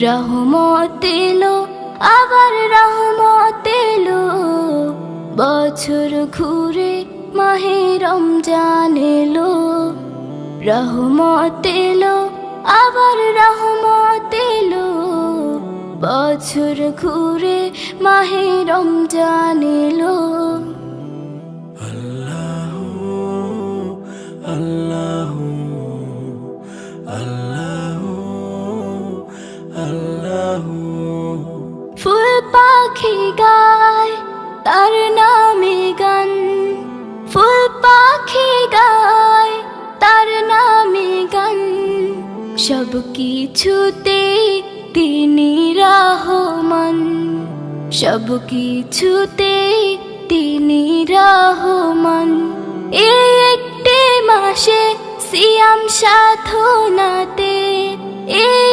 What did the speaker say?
রহমত এলো, আবার রহমত এলো, বছর ঘুরে মাহে রমজান এলো। রহমত এলো, আবার রহমত এলো, বছর ঘুরে মাহে রমজান এলো। আল্লাহু আল্লাহু আল্লাহু আল্লাহু। ফুল পাখি গায় তার নামে গান, ফুল পাখি গায় তার নামে গান, সব কিছুতে তিনি রহমান, সব কিছুতে তিনি রহমান। এই একটি মাসে সিয়াম সাধনাতে, এই